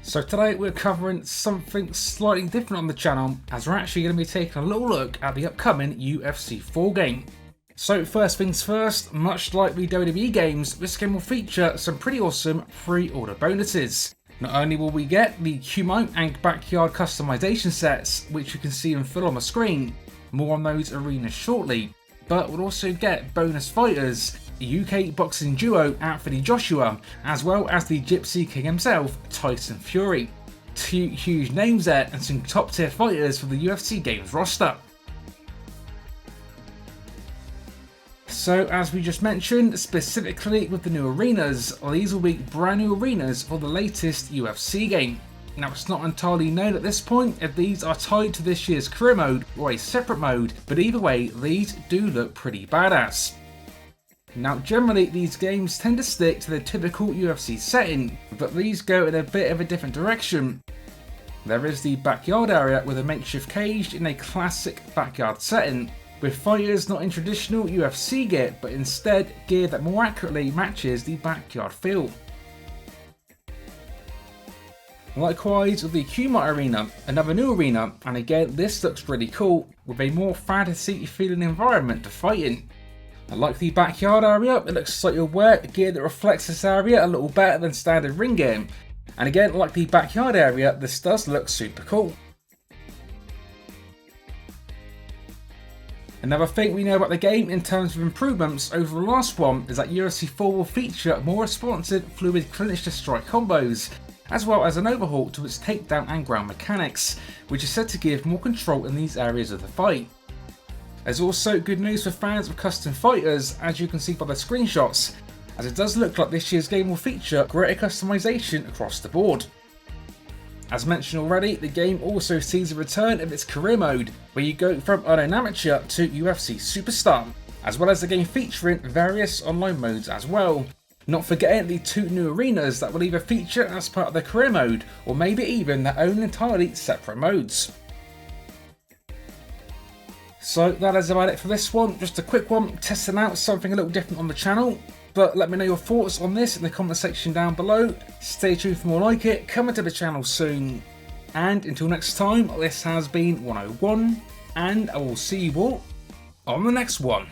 So today we're covering something slightly different on the channel, as we're actually going to be taking a little look at the upcoming UFC 4 game. So first things first, much like the WWE games, this game will feature some pretty awesome pre-order bonuses. Not only will we get the Kumite and Backyard customization sets, which you can see in full on the screen, more on those arenas shortly, but we'll also get bonus fighters, UK boxing duo Anthony Joshua, as well as the Gypsy King himself, Tyson Fury. Two huge names there and some top tier fighters for the UFC games roster. So as we just mentioned, specifically with the new arenas, these will be brand new arenas for the latest UFC game. Now it's not entirely known at this point if these are tied to this year's career mode or a separate mode, but either way these do look pretty badass. Now generally these games tend to stick to the typical UFC setting, but these go in a bit of a different direction. There is the backyard area with a makeshift cage in a classic backyard setting, with fighters not in traditional UFC gear but instead gear that more accurately matches the backyard feel. Likewise with the Kumite arena, another new arena, and again this looks really cool with a more fantasy feeling environment to fight in. Like the backyard area, it looks like you'll wear gear that reflects this area a little better than standard ring gear. And again, like the backyard area, this does look super cool. Another thing we know about the game in terms of improvements over the last one is that UFC 4 will feature more responsive fluid clinch-to-strike combos, as well as an overhaul to its takedown and ground mechanics, which is said to give more control in these areas of the fight. There's also good news for fans of custom fighters, as you can see by the screenshots, as it does look like this year's game will feature greater customization across the board. As mentioned already, the game also sees a return of its career mode, where you go from unknown amateur to UFC superstar, as well as the game featuring various online modes as well. Not forgetting the two new arenas that will either feature as part of the career mode, or maybe even their own entirely separate modes. So that is about it for this one, just a quick one, testing out something a little different on the channel. But let me know your thoughts on this in the comment section down below. Stay tuned for more like it, coming to the channel soon. And until next time, this has been 101, and I will see you all on the next one.